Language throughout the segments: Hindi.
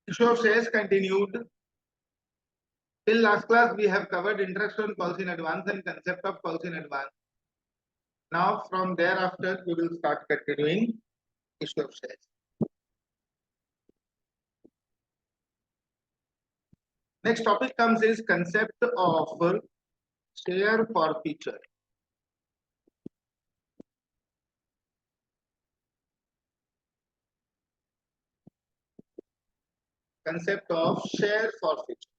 Issue of shares continued. Till last class we have covered introduction on calls in advance and concept of calls in advance. Now from thereafter we will start continuing issue of shares. Next topic comes is concept of share forfeiture. Concept of share forfeiture.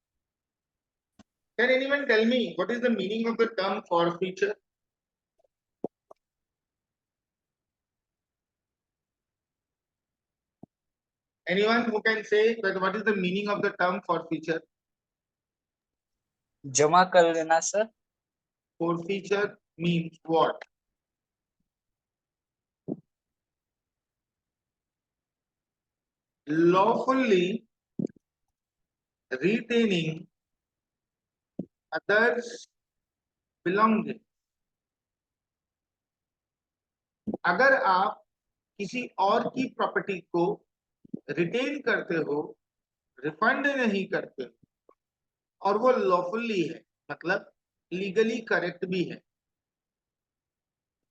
Can anyone tell me what is the meaning of the term forfeiture? Anyone who can say that what is the meaning of the term forfeiture? जमा कर लेना sir. Forfeiture means what? Lawfully retaining others' belonging. अगर आप किसी और की प्रॉपर्टी को रिटेन करते हो, रिफंड नहीं करते हो, और वो लॉफुली है, मतलब लीगली करेक्ट भी है,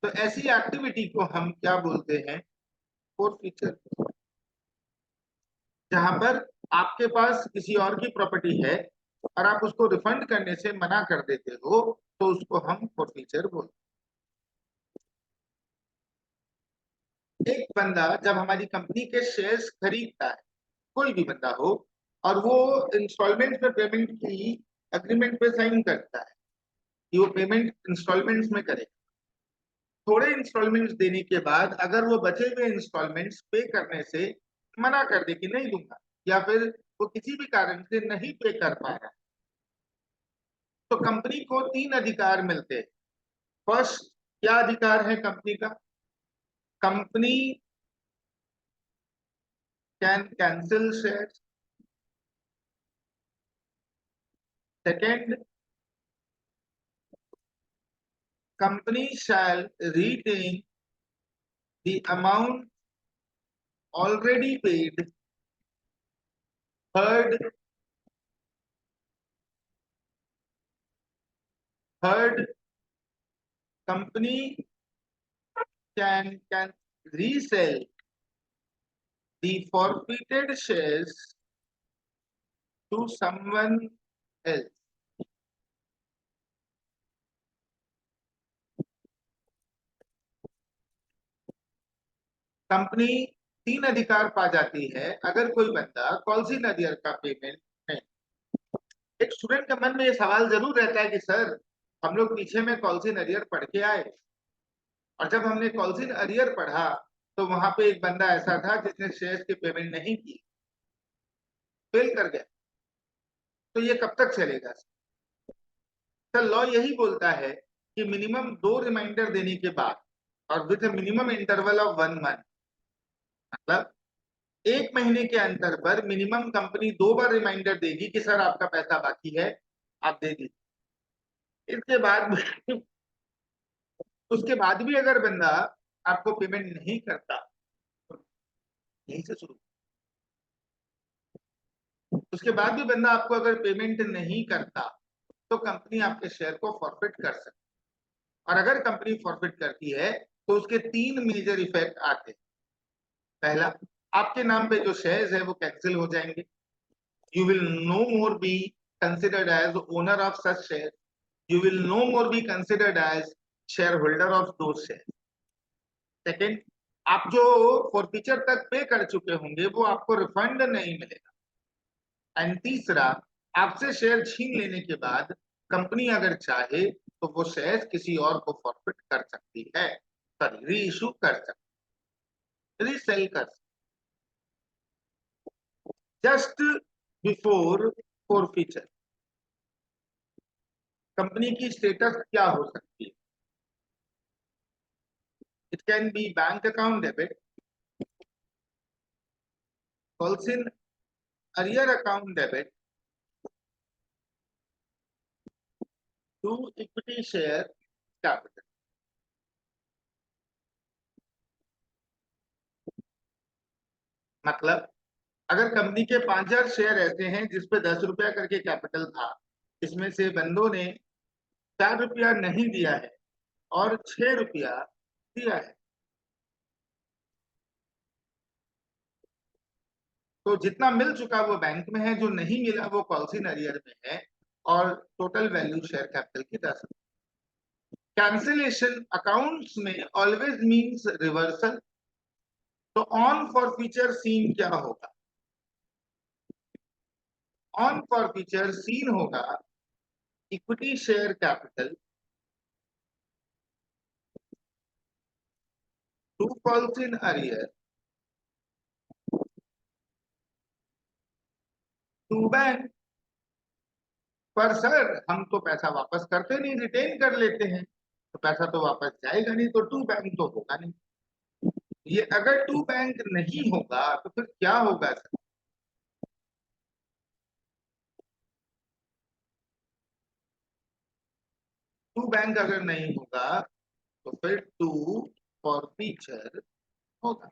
तो ऐसी एक्टिविटी को हम क्या बोलते हैं? फोरफीचर. जहां पर आपके पास किसी और की प्रॉपर्टी है और आप उसको रिफंड करने से मना कर देते हो, तो उसको हम फोरफीचर बोलते हैं. एक बंदा जब हमारी कंपनी के शेयर्स खरीदता है, कोई भी बंदा हो, और वो इंस्टॉलमेंट में पेमेंट की एग्रीमेंट पे साइन करता है कि वो पेमेंट इंस्टॉलमेंट्स में करे. थोड़े इंस्टॉलमेंट्स देने के बाद अगर वो बचे हुए इंस्टॉलमेंट्स पे करने से मना कर दे कि नहीं दूंगा, या फिर वो किसी भी कारण से नहीं पे कर पा रहा, तो कंपनी को 3 अधिकार मिलते हैं. फर्स्ट, क्या अधिकार है कंपनी का? Company can cancel shares. Second, company shall retain the amount already paid. Third, company can resell the forfeited shares to someone else. Company 3 अधिकार पा जाती है अगर कोई बंदा कॉल्स इन अरियर का पेमेंट नहीं. एक स्टूडेंट के मन में ये सवाल जरूर रहता है कि सर, हम लोग पीछे में कॉल्स इन अरियर पढ़ के आए, और जब हमने कॉल्स इन अरियर पढ़ा तो वहां पे एक बंदा ऐसा था जिसने शेयर्स की पेमेंट नहीं की, फेल कर गया, तो ये कब तक चलेगा? सर, लॉ यही बोलता है कि मिनिमम 2 रिमाइंडर देने के बाद और with minimum interval of 1 month, मतलब 1 महीने के अंतर पर मिनिमम कंपनी 2 बार रिमाइंडर देगी कि सर आपका पैसा बाकी है, आप दे दीजिए. इसके बाद उसके बाद भी अगर बंदा आपको पेमेंट नहीं करता, यहीं से शुरू, उसके बाद भी बंदा आपको अगर पेमेंट नहीं करता, तो कंपनी आपके शेयर को फॉरफिट कर सकती है. और अगर कंपनी फॉरफिट करती है तो उसके 3 मेजर इफेक्ट आते हैं. पहला, आपके नाम पे जो शेयर्स है वो कैंसिल हो जाएंगे. You will no more be considered as owner of such share. You will no more be considered as share holder of those share. Second, आप जो फॉरफीचर तक पे कर चुके होंगे वो आपको रिफंड नहीं मिलेगा. एंड तीसरा, आपसे शेयर छीन लेने के बाद कंपनी अगर चाहे तो वो शेयर किसी और को फॉरफिट कर सकती है, सॉरी, री इशू कर सकती, रीसेल कर सकती. जस्ट बिफोर फॉरफीचर कंपनी की स्टेटस क्या हो सकती है? It can be bank account debit, calls in arrear account debit to equity share capital. मतलब अगर कंपनी के 5,000 शेयर ऐसे हैं जिसपे 10 रुपया करके कैपिटल था, इसमें से बंदों ने 4 रुपया नहीं दिया है और 6 रुपया दिया है, तो जितना मिल चुका वो बैंक में है, जो नहीं मिला वो कॉल्स इन अरियर में है, और टोटल वैल्यू शेयर कैपिटल की 10। कैंसिलेशन अकाउंट्स में ऑलवेज मीन्स रिवर्सल। तो ऑन फॉर फ्यूचर सीन क्या होगा? ऑन फॉर फ्यूचर सीन होगा equity share capital to calls in arrear to bank. पर सर हम तो पैसा वापस करते नहीं, रिटेन कर लेते हैं, तो पैसा तो वापस जाएगा नहीं, तो टू बैंक तो होगा नहीं। ये अगर टू बैंक नहीं होगा तो फिर क्या होगा सर? टू बैंक अगर नहीं होगा तो फिर टू फॉर फ्यूचर होगा।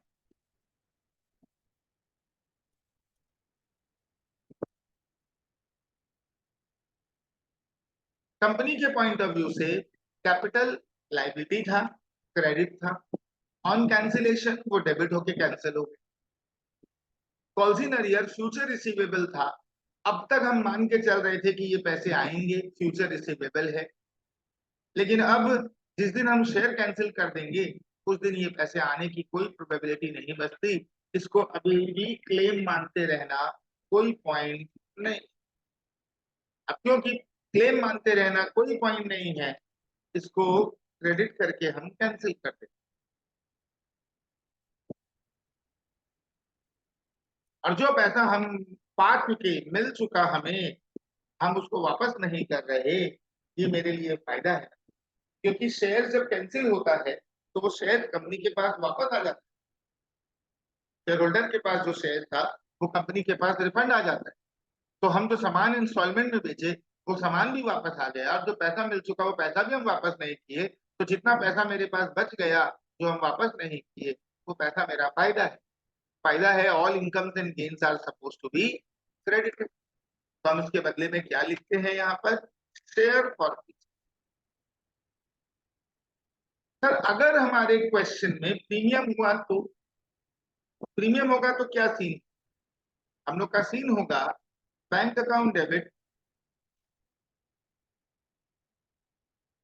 कंपनी के पॉइंट ऑफ व्यू से कैपिटल लाइबिलिटी था, क्रेडिट था। ऑन कैंसिलेशन वो डेबिट होके कैंसिल हो गया। Calls in arrear future receivable था। अब तक हम मान के चल रहे थे कि ये पैसे आएंगे, फ्यूचर रिसीवेबल है, लेकिन अब जिस दिन हम शेयर कैंसिल कर देंगे उस दिन ये पैसे आने की कोई प्रोबेबिलिटी नहीं बचती। इसको अभी भी क्लेम मानते रहना कोई पॉइंट नहीं। अब क्योंकि क्लेम मानते रहना कोई पॉइंट नहीं है, इसको क्रेडिट करके हम कैंसिल कर देते, और जो पैसा हम पा चुके, मिल चुका हमें, हम उसको वापस नहीं कर रहे, ये मेरे लिए फायदा है। क्योंकि शेयर जब कैंसिल होता है तो वो शेयर कंपनी के पास वापस आ जाता है, शेयर होल्डर के पास जो शेयर था वो कंपनी के पास रिफंड आ जाता है। तो हम जो सामान इंस्टॉलमेंट में बेचे वो सामान भी वापस आ गया, और जो पैसा मिल चुका वो पैसा भी हम वापस नहीं किए। तो जितना पैसा मेरे पास बच गया जो हम वापस नहीं किए, वो पैसा मेरा फायदा है। फायदा है, all incomes and gains are suppose to be credited. तो हम इसके बदले में क्या लिखते हैं यहाँ पर? Share for. सर अगर हमारे क्वेश्चन में प्रीमियम हुआ तो, प्रीमियम होगा तो क्या सीन? हम लोग का सीन होगा bank account debit,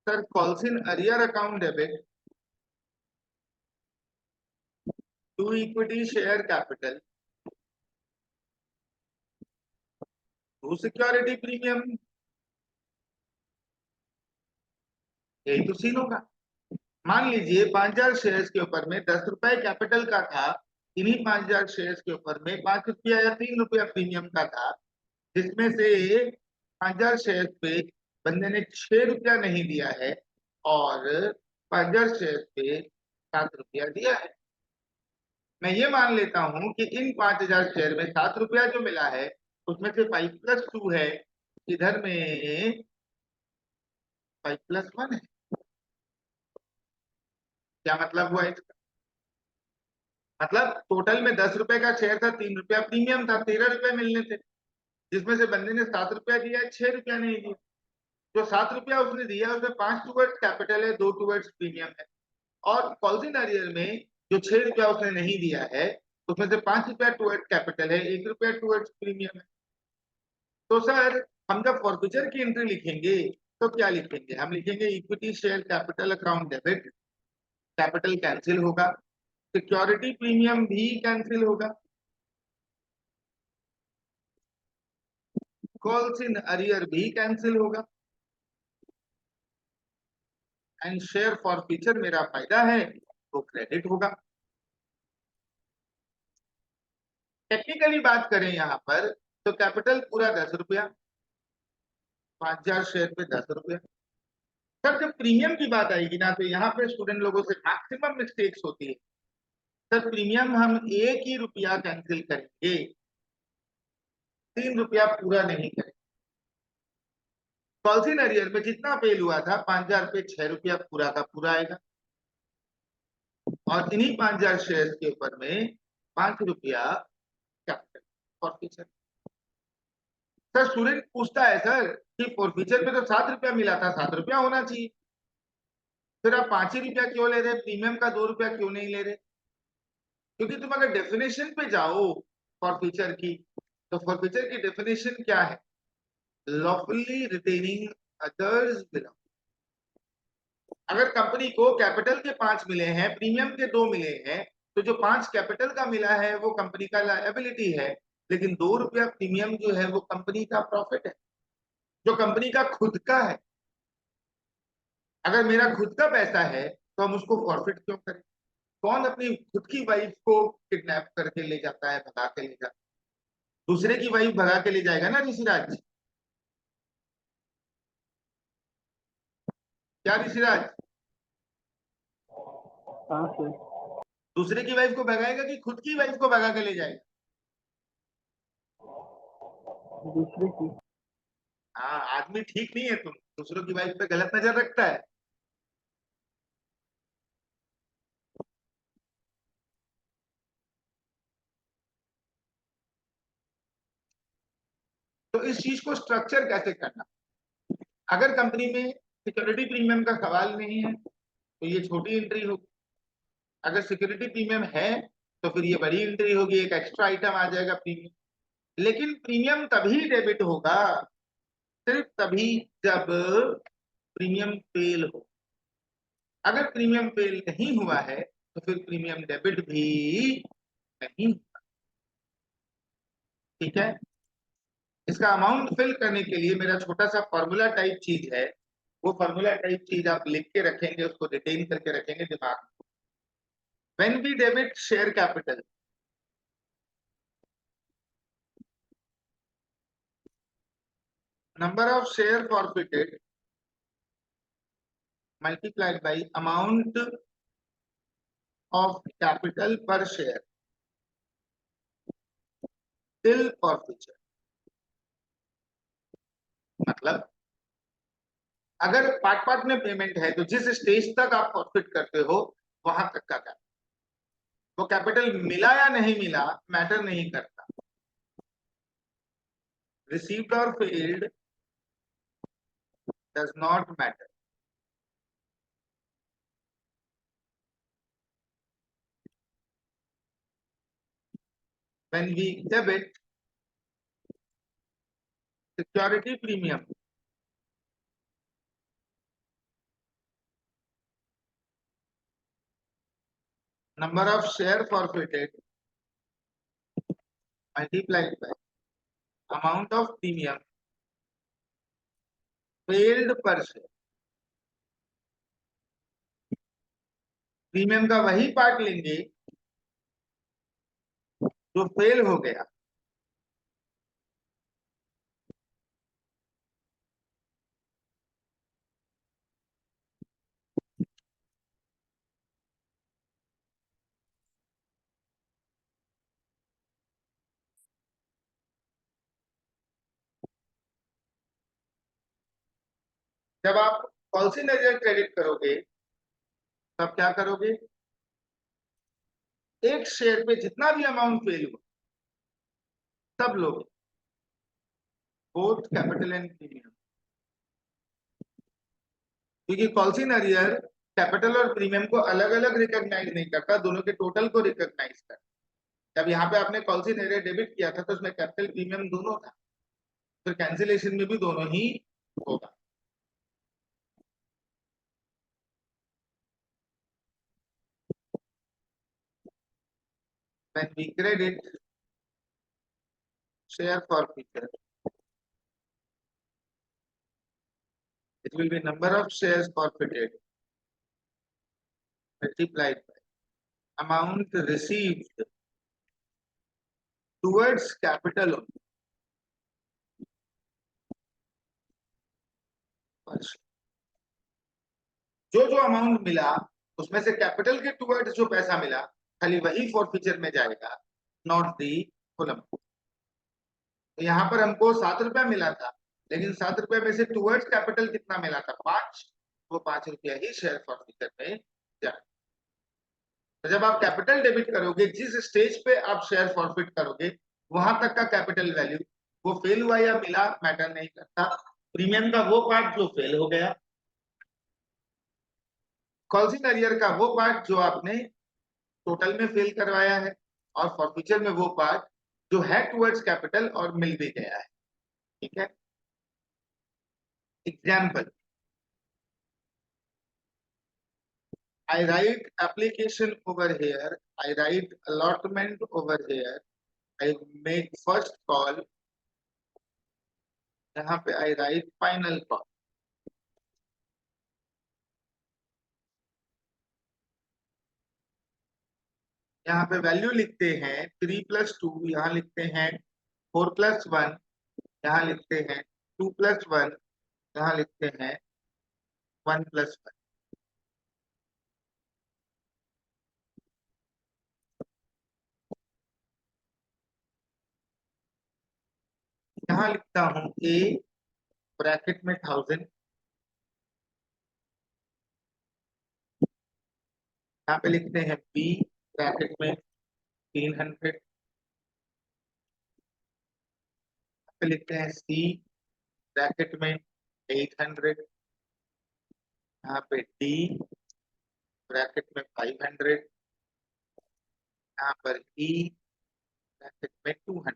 sir calls in arrear account debit to equity share capital to security premium. यही तो सीन होगा। मान लीजिए 5,000 शेयर्स के ऊपर में 10 रुपए कैपिटल का था, इन्हीं 5,000 शेयर्स के ऊपर में 5 रुपया या 3 रुपया प्रीमियम का था, जिसमें से 5,000 शेयर पे बंदे ने 6 रुपया नहीं दिया है और 5,000 शेयर पे 7 रुपया दिया है। मैं ये मान लेता हूं कि इन 5,000 शेयर में 7 रुपया जो मिला है उसमें से 5+2 है, इधर में 5+1 है। क्या मतलब हुआ इसका? मतलब टोटल में 10 रुपए का शेयर था, 3 रुपया प्रीमियम था, 13 रुपए मिलने थे, जिसमें से बंदे ने 7 रुपया दिया है, 6 रुपया नहीं दिया। जो 7 रुपया उसने दिया उसमें 5 टूवर्ड्स कैपिटल है, 2 टूवर्ड्स प्रीमियम है। और कॉल्स इन अरियर में जो 6 रुपया उसने नहीं दिया है उसमें से 5 रुपया टूवर्ड्स कैपिटल है, 1 रुपया टूवर्ड्स प्रीमियम है। तो सर हम जब फॉरफीचर की एंट्री लिखेंगे तो क्या लिखेंगे? हम लिखेंगे equity share capital account debit, capital cancel होगा, सिक्योरिटी प्रीमियम भी कैंसिल होगा, कॉल्स इन अरियर भी कैंसिल होगा, एंड शेयर फॉर फ्यूचर मेरा फायदा है वो क्रेडिट होगा। टेक्निकली बात करें यहाँ पर तो कैपिटल पूरा 10 रुपया, 5,000 शेयर पे 10 रुपया। सर जब प्रीमियम की बात आएगी ना तो यहाँ पे स्टूडेंट लोगों से मैक्सिमम मिस्टेक्स होती है। सर प्रीमियम हम 1 ही रुपया कैंसिल करेंगे, 3 रुपया पूरा नहीं करेंगे। कॉल्स इन अरियर में जितना फेल हुआ था 5,000 पे 6 रुपया पूरा का पूरा आएगा, और इन्हीं 5,000 शेयर के ऊपर में 5 रुपया कैपिटल। फॉरफीचर। सर स्टूडेंट पूछता है सर कि फॉरफीचर पे तो 7 रुपया मिला था, 7 रुपया होना चाहिए, फिर आप 5 ही रुपया क्यों ले रहे, प्रीमियम का 2 रुपया क्यों नहीं ले रहे? क्योंकि तुम अगर डेफिनेशन पे जाओ फॉरफीचर की, तो फॉरफीचर की डेफिनेशन क्या है? Lawfully retaining others belong. अगर कंपनी को कैपिटल के 5 मिले हैं, प्रीमियम के 2 मिले हैं, तो जो 5 कैपिटल का मिला है वो कंपनी का लायबिलिटी है, लेकिन 2 रुपया प्रीमियम जो है वो कंपनी का प्रॉफिट है, जो कंपनी का खुद का है। अगर मेरा खुद का पैसा है तो हम उसको फॉरफिट क्यों करें? कौन अपनी खुद की वाइफ को किडनैप करके ले जाता है, भगा के ले जाता है? दूसरे की वाइफ भगा के ले जाएगा ना ऋषिराज? क्या ऋषिराज? हाँ सर। दूसरे की वाइफ को भगाएगा कि खुद की वाइफ को भगा के ले जाएगा? दूसरे की। हाँ, आदमी ठीक नहीं है, तुम दूसरों की वाइफ पे गलत नजर रखता है। तो इस चीज को स्ट्रक्चर कैसे करना? अगर कंपनी में सिक्योरिटी प्रीमियम का सवाल नहीं है तो ये छोटी एंट्री होगी। अगर सिक्योरिटी प्रीमियम है तो फिर ये बड़ी एंट्री होगी, एक एक्स्ट्रा आइटम आ जाएगा प्रीमियम। लेकिन प्रीमियम तभी डेबिट होगा, सिर्फ तभी जब प्रीमियम फेल हो। अगर प्रीमियम फेल नहीं हुआ है तो फिर प्रीमियम डेबिट भी नहीं। ठीक है, इसका अमाउंट फिल करने के लिए मेरा छोटा सा फॉर्मूला टाइप चीज है, वो फॉर्मूला टाइप चीज आप लिख के रखेंगे, उसको रिटेन करके रखेंगे दिमाग में। When we debit share capital, number of share forfeited multiplied by amount of capital per share till forfeiture। मतलब अगर पार्ट पार्ट में पेमेंट है तो जिस स्टेज तक आप फॉरफिट करते हो वहां तक का कैपिटल, वो कैपिटल मिला या नहीं मिला मैटर नहीं करता। रिसीव्ड और failed does not matter. When we debit security premium, number of share forfeited multiplied by amount of premium paid per share। Premium का वही पार्ट लेंगे जो फेल हो गया। जब आप पॉलिसी नजर क्रेडिट करोगे तब क्या करोगे? एक शेयर पे जितना भी अमाउंट फेल हुआ सब लोग, बोथ कैपिटल एंड प्रीमियम। क्योंकि पॉलिसी नजर कैपिटल और प्रीमियम को अलग अलग रिकॉग्नाइज नहीं करता, दोनों के टोटल को रिकॉग्नाइज करता। जब यहाँ पे आपने पॉलिसी नजर डेबिट किया था तो उसमें कैपिटल प्रीमियम दोनों था, फिर कैंसिलेशन में भी दोनों ही होगा। When we credit share forfeiture, it will be number of shares forfeited multiplied by amount received towards capital per share। जो जो अमाउंट मिला उसमें से कैपिटल के टुवर्ड्स जो पैसा मिला खाली वही फॉरफीचर में जाएगा, नॉट दी फुल अमाउंट। तो यहाँ पर हमको 7 रुपया मिला था, लेकिन 7 रुपया में से टुवर्ड्स कैपिटल कितना मिला था? 5। वो 5 रुपया ही शेयर फॉरफीचर में जाए। तो जब आप कैपिटल डेबिट करोगे, जिस स्टेज पे आप शेयर फॉरफिट करोगे वहां तक का कैपिटल वैल्यू, वो फेल हुआ या मिला मैटर नहीं करता। प्रीमियम का वो पार्ट जो फेल हो गया, कॉल्सिंग अरियर का वो पार्ट जो आपने टोटल में फेल करवाया है, और फॉरफीचर में वो पार्ट जो है टुवर्ड्स कैपिटल और मिल भी गया है। ठीक है, example, I write application over here, I write allotment over here, I make first call, यहाँ पे I write final call। यहाँ पे वैल्यू लिखते हैं 3+2, यहाँ लिखते हैं 4+1, यहाँ लिखते हैं 2+1, यहाँ लिखते हैं 1+1। यहाँ लिखता हूं A ब्रैकेट में 1000, यहाँ पे लिखते हैं B ब्रैकेट में 300, यहाँ पे लिखते हैं C ब्रैकेट में 800, यहाँ पे D ब्रैकेट में 500, यहाँ पर E ब्रैकेट में 200।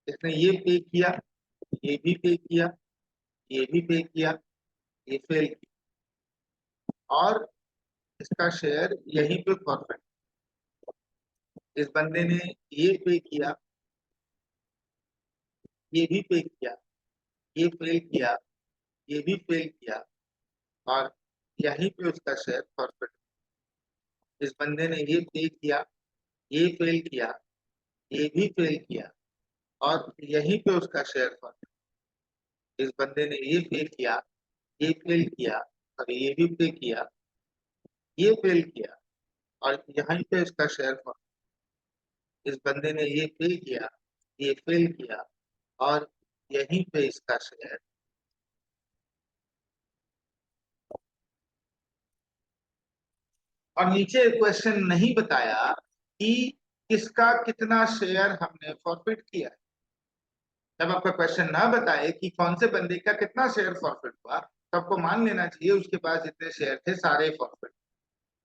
इसने ये पे किया, ये भी पे किया, ये भी पे किया, ये फेल किया, और इसका शेयर यहीं पे परफेक्ट। इस बंदे ने ये पे किया, ये भी पे किया, ये फेल किया, ये भी फेल किया, और यहीं पे उसका शेयर परफेक्ट। इस बंदे ने ये पे किया, ये फेल किया, ये भी फेल किया, और यहीं पे उसका शेयर परफेक्ट। इस बंदे ने ये पे किया, ये फेल किया, और ये भी पे किया, ये फेल किया, और यहीं पे इसका शेयर परफेक्ट। इस बंदे ने ये पे किया, ये फेल किया, और यहीं पे इसका शेयर। और नीचे क्वेश्चन नहीं बताया कि किसका कितना शेयर हमने फॉरफिट किया है। जब आपका क्वेश्चन ना बताए कि कौन से बंदे का कितना शेयर फॉरफिट हुआ, तो आपको मान लेना चाहिए उसके पास जितने शेयर थे सारे फॉरफिट।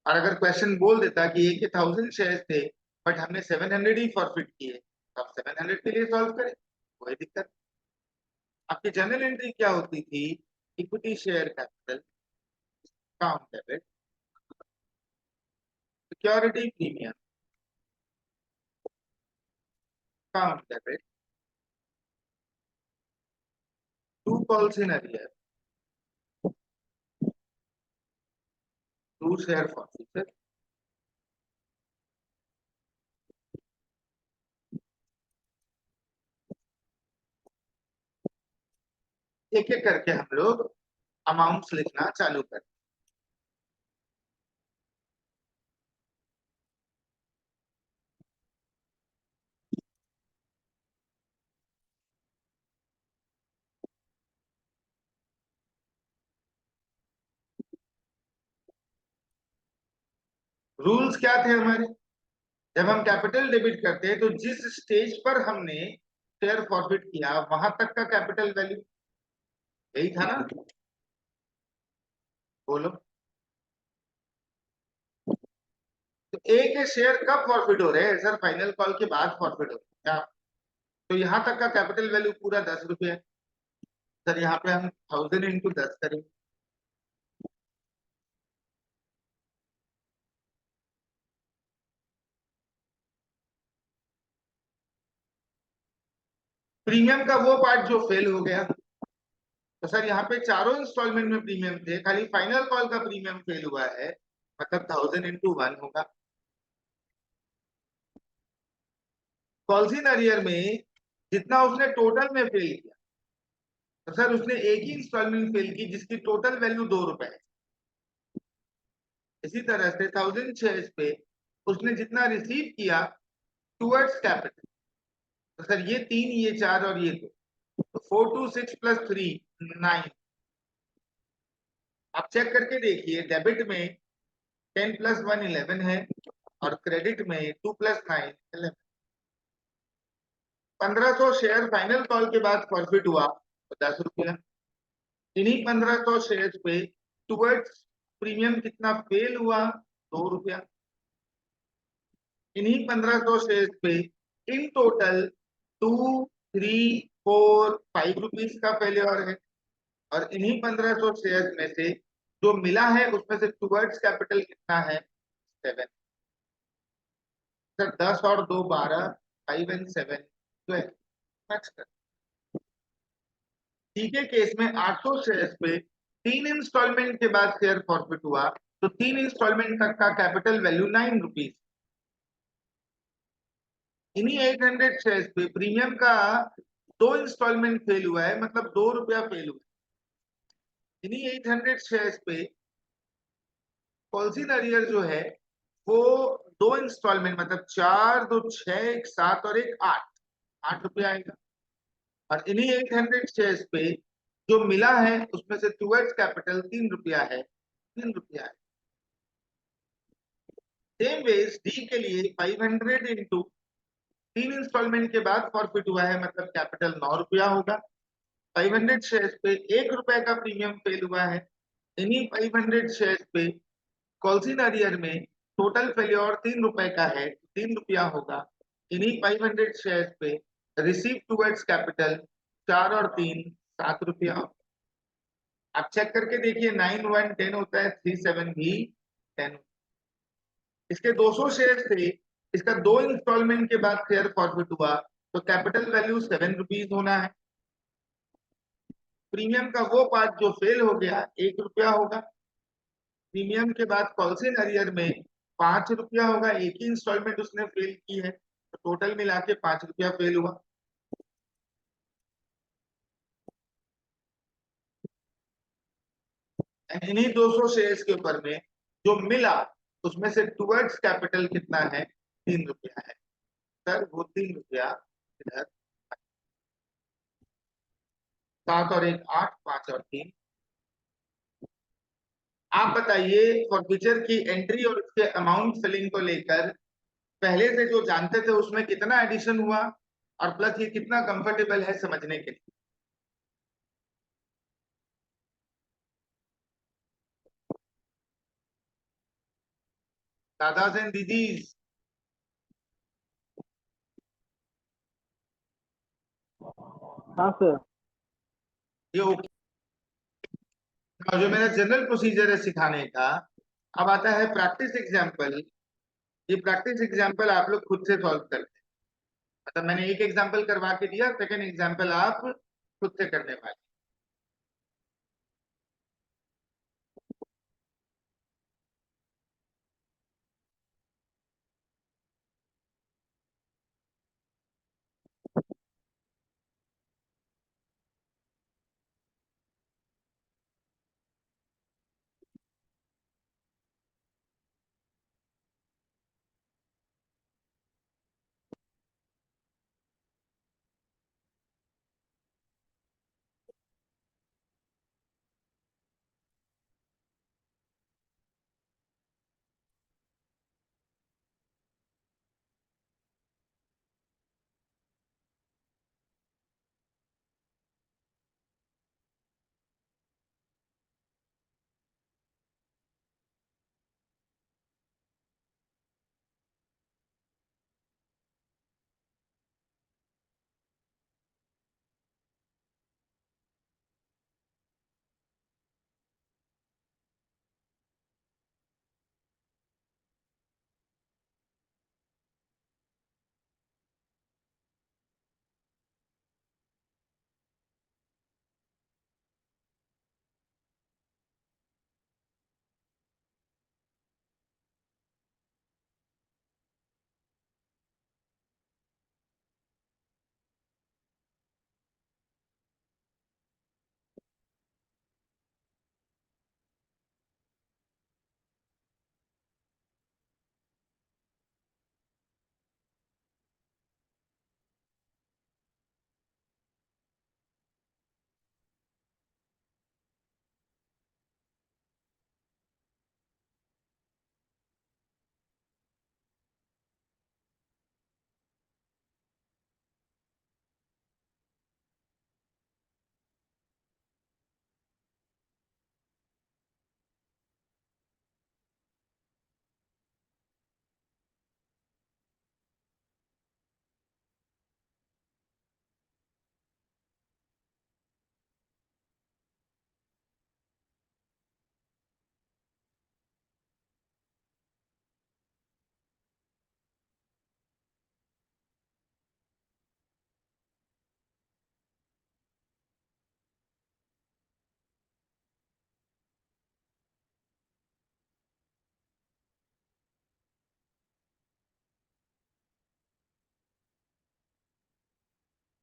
और अगर क्वेश्चन बोल देता कि एक 1000 शेयर थे बट हमने 700 ही फॉरफिट किए, तो आप 700 के लिए सॉल्व करें, कोई दिक्कत। आपकी जनरल एंट्री क्या होती थी? Equity share capital, count debit, security premium, count debit, to calls in arrear, to share forfeiture. एक एक करके हम लोग अमाउंट्स लिखना चालू करें। रूल्स क्या थे हमारे? जब हम कैपिटल डेबिट करते हैं तो जिस स्टेज पर हमने शेयर फॉरफिट किया वहां तक का कैपिटल वैल्यू, यही था ना? बोलो। तो एक के शेयर कब फॉरफिट हो रहे हैं सर? फाइनल कॉल के बाद फॉरफिट हो रहे हैं क्या? तो यहाँ तक का कैपिटल वैल्यू पूरा 10 रुपये है सर। यहाँ पे हम 1000 × 10 करेंगे। प्रीमियम का वो पार्ट जो फेल हो गया, तो सर यहाँ पे चारों इंस्टॉलमेंट में प्रीमियम थे, खाली फाइनल कॉल का प्रीमियम फेल हुआ है, मतलब 1000 × 1 होगा। कॉल्सिन अरियर में जितना उसने टोटल में फेल किया, तो सर उसने एक ही इंस्टॉलमेंट फेल की जिसकी टोटल वैल्यू 2 रुपए है। इसी तरह से 1000 शेयर्स पे उसने जितना रिसीव किया टुवर्ड्स कैपिटल, तो सर ये 3, ये 4 और ये 2, तो 4 2 6 + 3 9। आप चेक करके देखिए, डेबिट में 10 + 1 11 है, और क्रेडिट में 2 + 9 11। 1500 शेयर फाइनल कॉल के बाद प्रॉफिट हुआ तो 10 रुपया। इन्हीं 1500 शेयर पे टुवर्ड्स प्रीमियम कितना फेल हुआ, 2 रुपया। इन्हीं 1500 शेयर पे इन टोटल 2, 3, 4, 5 रुपीज का फेल्योर है। और इन्हीं 1500 शेयर में से जो मिला है उसमें से टुवर्ड्स कैपिटल कितना है, 7। सर 10 और 2 12, 5 and 7 12। मैच कर। टी के केस में 800 शेयर पे 3 इंस्टॉलमेंट के बाद शेयर फॉरफिट हुआ तो 3 इंस्टॉलमेंट तक का कैपिटल वैल्यू 9 रुपीज। इन्हीं 800 शेयर पे प्रीमियम का 2 इंस्टॉलमेंट फेल हुआ है, मतलब 2 रुपया फेल हुआ। इन्हीं 800 शेयर पे पॉलिसी अरियर जो है वो 2 इंस्टॉलमेंट, मतलब 4, 2, 6, 1 7 और 1 8, 8 रुपया आएगा। और इन्हीं 800 शेयर पे जो मिला है उसमें से टुवर्ड्स कैपिटल 3 रुपया है, 3 रुपया है। सेम वेज डी के लिए 500 इंटू 3 इंस्टॉलमेंट के बाद प्रॉफिट हुआ है, मतलब कैपिटल 9 रुपया होगा। 500 शेयर पे 1 रुपए का प्रीमियम फेल हुआ है। इन्हीं 500 शेयर पे कॉल्सिन अरियर में टोटल फेल्योर 3 रुपए का है, 3 रुपया होगा। इन्हीं 500 शेयर पे रिसीव टुवर्ड्स कैपिटल 4 और 3 7 रुपया। आप चेक करके देखिए, 9 1 10 होता है, 3 7 भी 10। इसके 200 शेयर थे, इसका 2 इंस्टॉलमेंट के बाद शेयर फॉरफिट हुआ तो कैपिटल वैल्यू 7 रुपीज होना है। प्रीमियम का वो पार्ट जो फेल हो गया 1 रुपया होगा। प्रीमियम के बाद कॉल्सिन अरियर में 5 रुपया होगा, एक ही इंस्टॉलमेंट उसने फेल की है तो टोटल मिला के 5 रुपया फेल हुआ। इन्हीं 200 शेयर्स के ऊपर में जो मिला उसमें से टुवर्ड्स कैपिटल कितना है, 3 रुपया है। सर वो 3 रुपया इधर, 7 और 1 8, 5 और 3। आप बताइए फॉरफीचर की एंट्री और उसके अमाउंट फिलिंग को लेकर पहले से जो जानते थे उसमें कितना एडिशन हुआ और प्लस ये कितना कंफर्टेबल है समझने के लिए। दादाज एंड दीदीज, हाँ सर। ये ओके। और जो मेरा जनरल प्रोसीजर है सिखाने का, अब आता है प्रैक्टिस एग्जाम्पल। ये प्रैक्टिस एग्जाम्पल आप लोग खुद से सॉल्व करते हैं, मतलब मैंने एक एग्जाम्पल करवा के दिया, सेकंड एग्जाम्पल आप खुद से करने वाले।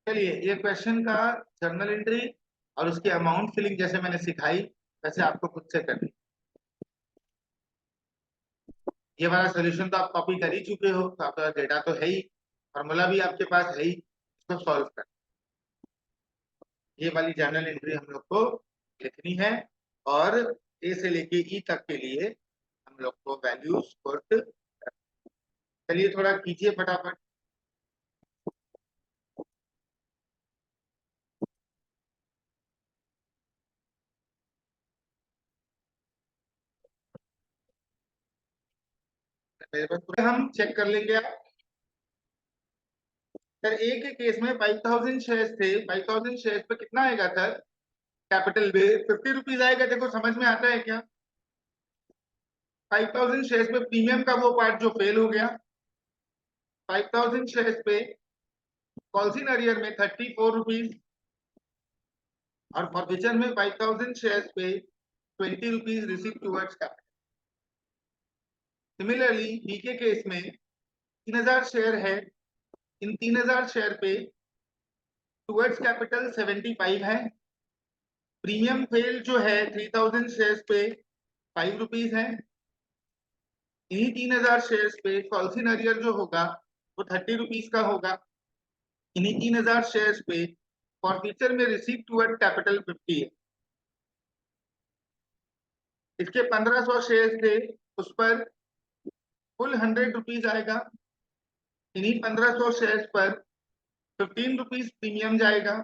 चलिए, ये क्वेश्चन का जर्नल एंट्री और उसकी अमाउंट फिलिंग जैसे मैंने सिखाई वैसे आपको खुद से करनी। ये वाला सोल्यूशन तो आप कॉपी कर ही चुके हो, तो आपका डेटा तो है ही, फॉर्मूला भी आपके पास है ही, इसको सॉल्व कर। ये वाली जर्नल एंट्री हम लोग को लिखनी है और ए से लेके ई तक के लिए हम लोग को वैल्यूज पुट। चलिए थोड़ा कीजिए फटाफट। मेरे पास पूरे हम चेक कर लेंगे आप। सर ए के केस में 5000 शेयर्स थे, 5000 शेयर्स पे कितना आएगा सर कैपिटल बे? 50 रुपीज आएगा। देखो समझ में आता है क्या? 5000 शेयर्स पे प्रीमियम का वो पार्ट जो फेल हो गया, 5000 शेयर्स पे कॉल्स इन अरियर में 34 रुपीज और फॉरफीचर में 5000 शेयर्स पे 20 rupees receive towards capital. Similarly B के केस में 3000 शेयर है, इन 3000 शेयर पे टुवर्ड्स कैपिटल 75 है, प्रीमियम फेल जो है 3000 शेयर्स पे 5 रुपीज है, इन्हीं 3000 शेयर्स पे कॉल्स इन अरियर जो होगा वो 30 रुपीज का होगा, इन्हीं 3000 शेयर्स पे फॉरफीचर में रिसीव टुवर्ड कैपिटल 50 है। इसके 1500 शेयर्स थे, उस पर कुल 100 रुपीज आएगा, इन्हीं 1500 शेयर्स पर 15 रुपीज प्रीमियम जाएगा,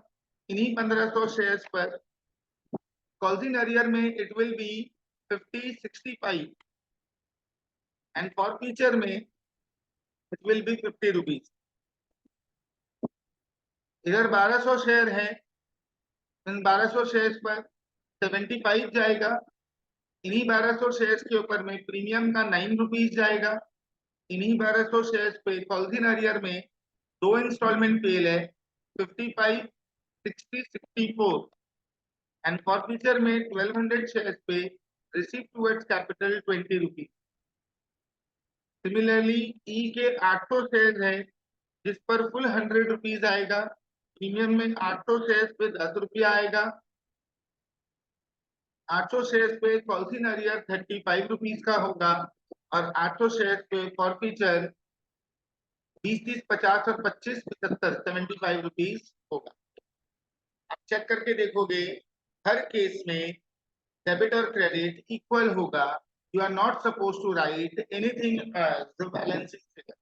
इन्हीं 1500 शेयर्स पर कॉल्स इन अरियर में it will be 50-65 and forfeiture में इट विल बी 50 रुपीज। इधर 1200 शेयर है, इन 1200 शेयर्स पर 75 जाएगा, इन्हीं 1200 शेयर्स के ऊपर में प्रीमियम का 9 रुपीज जाएगा, इन्हीं 1200 शेयर्स पे कॉल्स इन अरियर में दो इंस्टॉलमेंट फेल है 55, 60, 64 एंड फॉरफीचर में 1200 शेयर्स पे receive towards capital 20 rupees. Similarly ई के 800 शेयर है जिस पर फुल 100 रुपीज आएगा, प्रीमियम में 800 शेयर्स पे 10 रुपया आएगा, 800 शेयर्स पे कॉल्स इन अरियर 35 रुपीज का होगा और 800 शेयर्स पे फॉरफीचर 20, 30, 50 और 25, 75, 75 रुपीज होगा। आप चेक करके देखोगे हर केस में डेबिट और क्रेडिट इक्वल होगा। You are not suppose to write anything as balancing figure.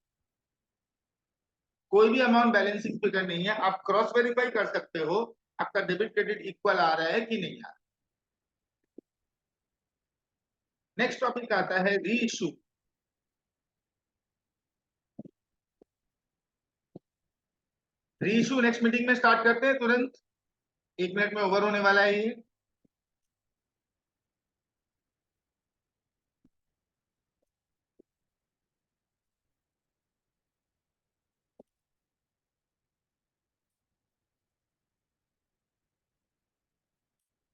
कोई भी अमाउंट बैलेंसिंग फिगर नहीं है, आप क्रॉस वेरीफाई कर सकते हो आपका डेबिट क्रेडिट इक्वल आ रहा है कि नहीं आ रहा। नेक्स्ट टॉपिक आता है री इशू। री इशू नेक्स्ट मीटिंग में स्टार्ट करते हैं तुरंत, 1 मिनट में ओवर होने वाला है ये।